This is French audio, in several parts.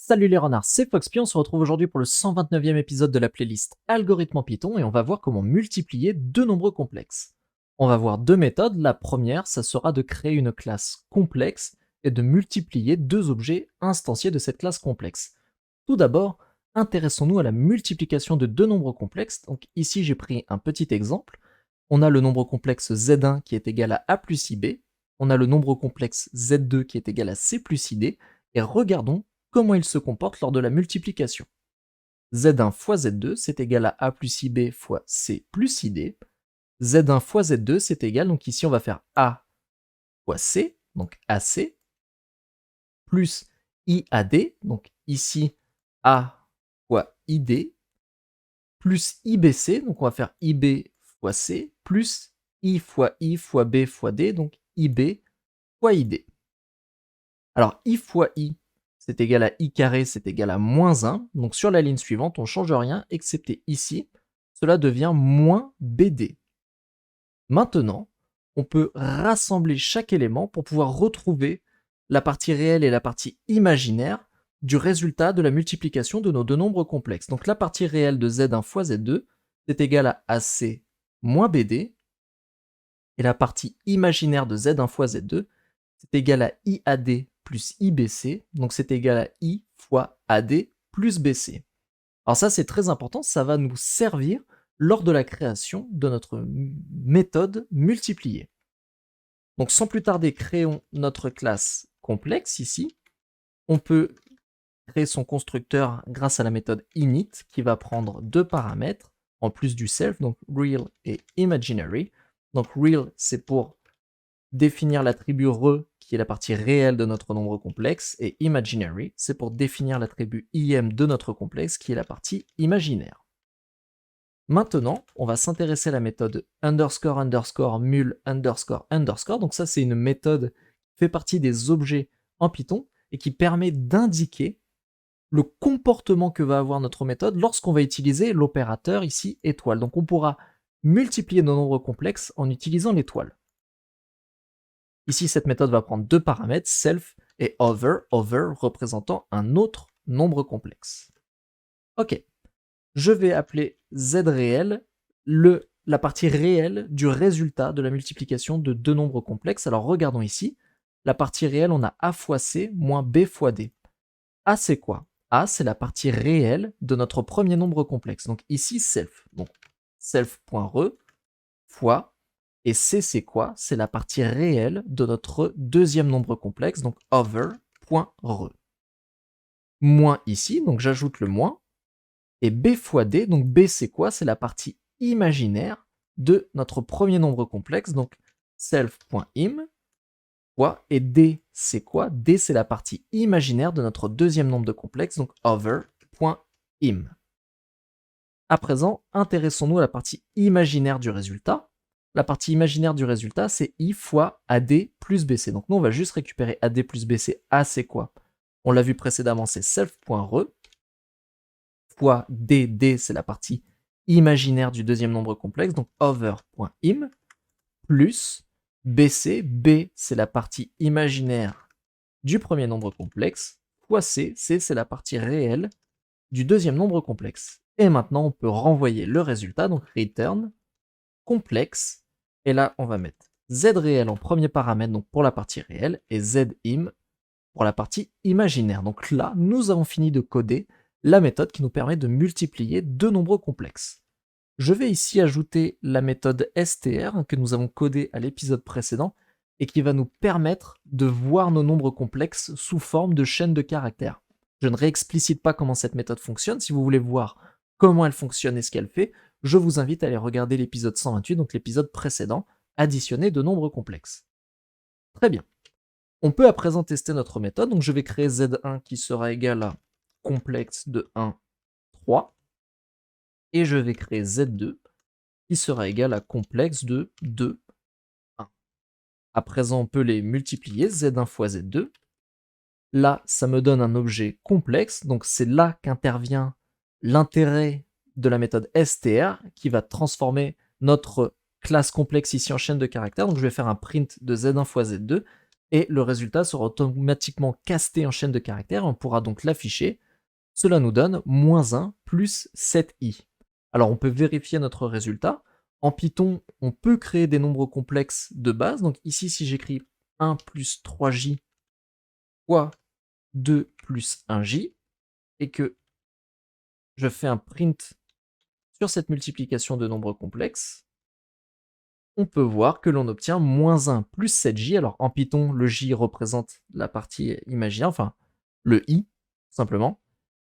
Salut les renards, c'est Foxpy, on se retrouve aujourd'hui pour le 129e épisode de la playlist Algorithme en Python et on va voir comment multiplier deux nombres complexes. On va voir deux méthodes, la première ça sera de créer une classe complexe et de multiplier deux objets instanciés de cette classe complexe. Tout d'abord, intéressons-nous à la multiplication de deux nombres complexes, donc ici j'ai pris un petit exemple. On a le nombre complexe z1 qui est égal à a plus ib, on a le nombre complexe z2 qui est égal à c plus id, et regardons comment il se comporte lors de la multiplication. Z1 fois Z2, c'est égal à A plus IB fois C plus ID. Z1 fois Z2, c'est égal, donc ici on va faire A fois C, donc AC, plus IAD, donc ici A fois ID, plus IBC, donc on va faire IB fois C, plus I fois B fois D, donc IB fois ID. Alors I fois I, c'est égal à I carré, c'est égal à moins 1. Donc sur la ligne suivante, on ne change rien, excepté ici, cela devient moins BD. Maintenant, on peut rassembler chaque élément pour pouvoir retrouver la partie réelle et la partie imaginaire du résultat de la multiplication de nos deux nombres complexes. Donc la partie réelle de Z1 fois Z2, c'est égal à AC moins BD, et la partie imaginaire de Z1 fois Z2, c'est égal à IAD plus IBC, donc c'est égal à I fois AD plus BC. Alors ça c'est très important, ça va nous servir lors de la création de notre méthode multipliée. Donc sans plus tarder, créons notre classe complexe ici. On peut créer son constructeur grâce à la méthode init qui va prendre deux paramètres en plus du self, donc real et imaginary. Donc real c'est pour définir l'attribut re, qui est la partie réelle de notre nombre complexe, et imaginary, c'est pour définir l'attribut im de notre complexe, qui est la partie imaginaire. Maintenant, on va s'intéresser à la méthode underscore underscore mul underscore underscore. Donc ça, c'est une méthode qui fait partie des objets en Python et qui permet d'indiquer le comportement que va avoir notre méthode lorsqu'on va utiliser l'opérateur ici étoile. Donc on pourra multiplier nos nombres complexes en utilisant l'étoile. Ici, cette méthode va prendre deux paramètres, self et over représentant un autre nombre complexe. Ok, je vais appeler z réel la partie réelle du résultat de la multiplication de deux nombres complexes. Alors regardons ici, la partie réelle, on a a fois c moins b fois d. A c'est quoi? A c'est la partie réelle de notre premier nombre complexe. Donc ici self, donc self.re fois, et c c'est quoi? C'est la partie réelle de notre deuxième nombre complexe, donc over.re. Moins ici, donc j'ajoute le moins, et b fois d, donc b c'est quoi? C'est la partie imaginaire de notre premier nombre complexe, donc self.im, fois, et d c'est quoi? D c'est la partie imaginaire de notre deuxième nombre de complexe, donc over.im. À présent, intéressons-nous à la partie imaginaire du résultat. La partie imaginaire du résultat, c'est I fois AD plus BC. Donc nous, on va juste récupérer AD plus BC. A, c'est quoi? On l'a vu précédemment, c'est self.re, fois D, c'est la partie imaginaire du deuxième nombre complexe, donc over.im, plus BC, B, c'est la partie imaginaire du premier nombre complexe, fois C, c'est la partie réelle du deuxième nombre complexe. Et maintenant, on peut renvoyer le résultat, donc return complexe, et là, on va mettre z réel en premier paramètre, donc pour la partie réelle, et zim pour la partie imaginaire. Donc là, nous avons fini de coder la méthode qui nous permet de multiplier deux nombres complexes. Je vais ici ajouter la méthode str que nous avons codée à l'épisode précédent et qui va nous permettre de voir nos nombres complexes sous forme de chaîne de caractères. Je ne réexplicite pas comment cette méthode fonctionne. Si vous voulez voir comment elle fonctionne et ce qu'elle fait, je vous invite à aller regarder l'épisode 128, donc l'épisode précédent, additionner de nombres complexes. Très bien. On peut à présent tester notre méthode, donc je vais créer z1 qui sera égal à complexe de 1, 3, et je vais créer z2 qui sera égal à complexe de 2, 1. À présent, on peut les multiplier, z1 fois z2. Là, ça me donne un objet complexe, donc c'est là qu'intervient l'intérêt de la méthode str qui va transformer notre classe complexe ici en chaîne de caractères. Donc je vais faire un print de z1 fois z2, et le résultat sera automatiquement casté en chaîne de caractères, on pourra donc l'afficher. Cela nous donne -1 plus 7i. Alors on peut vérifier notre résultat. En Python, on peut créer des nombres complexes de base. Donc ici, si j'écris 1 plus 3j fois 2 plus 1j, et que je fais un print sur cette multiplication de nombres complexes, on peut voir que l'on obtient -1 plus 7j. Alors en Python, le j représente la partie imaginaire, enfin le i, simplement.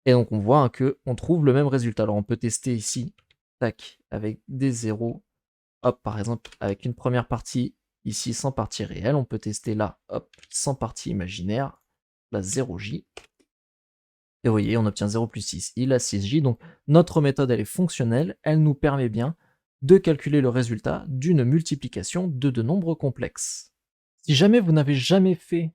Et donc on voit hein, qu'on trouve le même résultat. Alors on peut tester ici, tac, avec des zéros. Hop, par exemple, avec une première partie ici sans partie réelle. On peut tester là, hop, sans partie imaginaire, là 0j. Et vous voyez, on obtient 0 plus 6, il a 6j. Donc notre méthode, elle est fonctionnelle. Elle nous permet bien de calculer le résultat d'une multiplication de deux nombres complexes. Si jamais vous n'avez jamais fait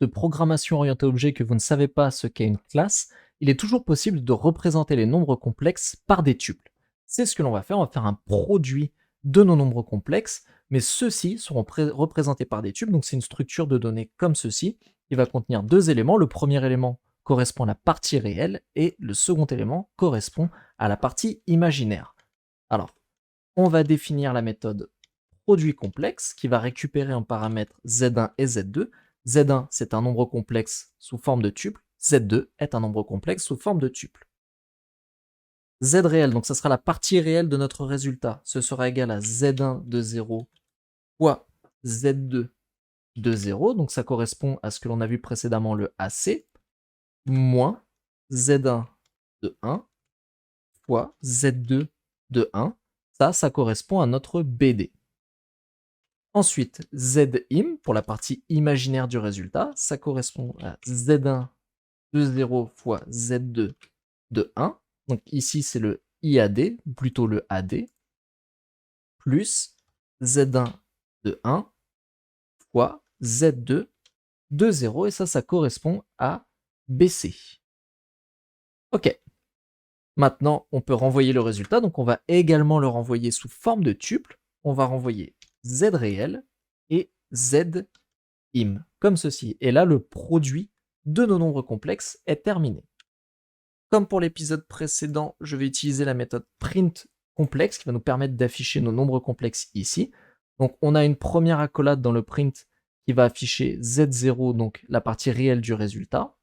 de programmation orientée objet, que vous ne savez pas ce qu'est une classe, il est toujours possible de représenter les nombres complexes par des tuples. C'est ce que l'on va faire un produit de nos nombres complexes, mais ceux-ci seront représentés par des tuples, donc c'est une structure de données comme ceci, qui va contenir deux éléments. Le premier élément correspond à la partie réelle, et le second élément correspond à la partie imaginaire. Alors, on va définir la méthode produit complexe qui va récupérer en paramètres z1 et z2. z1, c'est un nombre complexe sous forme de tuple. z2 est un nombre complexe sous forme de tuple. Z réel, donc ça sera la partie réelle de notre résultat. Ce sera égal à z1 de 0 fois z2 de 0. Donc ça correspond à ce que l'on a vu précédemment, le AC, moins z1 de 1 fois z2 de 1. Ça correspond à notre BD. Ensuite, zim, pour la partie imaginaire du résultat, ça correspond à z1 de 0 fois z2 de 1. Donc ici, c'est le IAD, ou plutôt le AD, plus z1 de 1 fois z2 de 0, et ça correspond à BC. Ok. Maintenant, on peut renvoyer le résultat, donc on va également le renvoyer sous forme de tuple. On va renvoyer z réel et z im, comme ceci. Et là, le produit de nos nombres complexes est terminé. Comme pour l'épisode précédent, je vais utiliser la méthode print complexe qui va nous permettre d'afficher nos nombres complexes ici. Donc on a une première accolade dans le print qui va afficher z0, donc la partie réelle du résultat.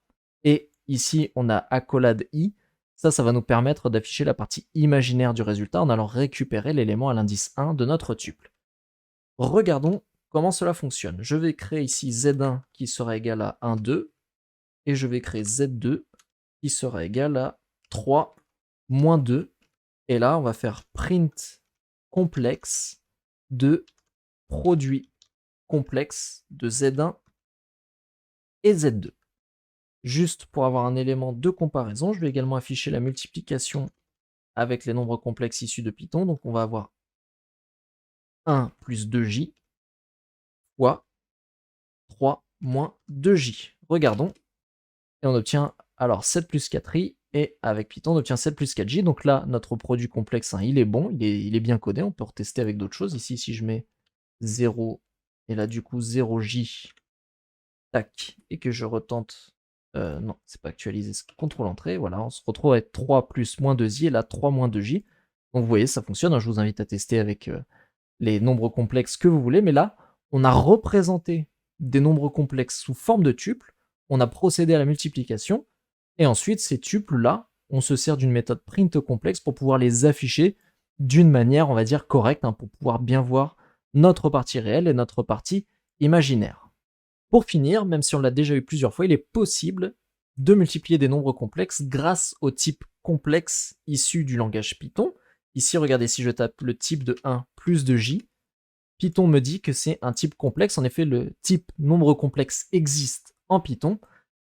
Et ici, on a accolade i. Ça va nous permettre d'afficher la partie imaginaire du résultat en allant récupérer l'élément à l'indice 1 de notre tuple. Regardons comment cela fonctionne. Je vais créer ici z1 qui sera égal à 1, 2, et je vais créer z2 qui sera égal à 3, moins 2, et là on va faire print complexe de produit complexe de z1 et z2. Juste pour avoir un élément de comparaison, je vais également afficher la multiplication avec les nombres complexes issus de Python. Donc on va avoir 1 plus 2j fois 3 moins 2j. Regardons. Et on obtient alors 7 plus 4i, et avec Python on obtient 7 plus 4j. Donc là, notre produit complexe, hein, il est bon, il est bien codé. On peut retester avec d'autres choses. Ici, si je mets 0, et là du coup 0j, tac, et que je retente, non, c'est pas actualisé, c'est CTRL-Entrée, voilà, on se retrouve avec 3 plus moins 2i, et là 3 moins 2j. Donc vous voyez, ça fonctionne, hein, je vous invite à tester avec les nombres complexes que vous voulez, mais là, on a représenté des nombres complexes sous forme de tuples, on a procédé à la multiplication, et ensuite ces tuples-là, on se sert d'une méthode print complexe pour pouvoir les afficher d'une manière, on va dire, correcte, hein, pour pouvoir bien voir notre partie réelle et notre partie imaginaire. Pour finir, même si on l'a déjà eu plusieurs fois, il est possible de multiplier des nombres complexes grâce au type complexe issu du langage Python. Ici, regardez, si je tape le type de 1 plus de j, Python me dit que c'est un type complexe. En effet, le type nombre complexe existe en Python.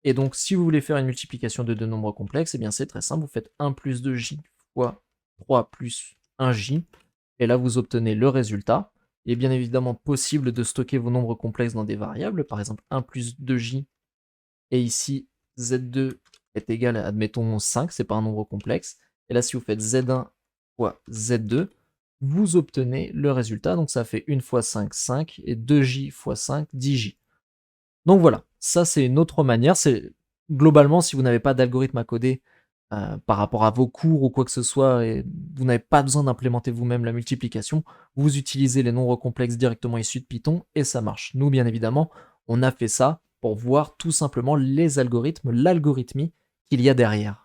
Et donc, si vous voulez faire une multiplication de deux nombres complexes, eh bien c'est très simple. Vous faites 1 plus 2j fois 3 plus 1j. Et là, vous obtenez le résultat. Il est bien évidemment possible de stocker vos nombres complexes dans des variables. Par exemple, 1 plus 2j. Et ici, z2 est égal à, admettons, 5. C'est pas un nombre complexe. Et là, si vous faites z1 fois z2, vous obtenez le résultat. Donc ça fait 1 fois 5, 5, et 2j fois 5, 10j. Donc voilà, ça c'est une autre manière. C'est globalement, si vous n'avez pas d'algorithme à coder par rapport à vos cours ou quoi que ce soit, et vous n'avez pas besoin d'implémenter vous-même la multiplication, vous utilisez les nombres complexes directement issus de Python et ça marche. Nous, bien évidemment, on a fait ça pour voir tout simplement les algorithmes, l'algorithmie qu'il y a derrière.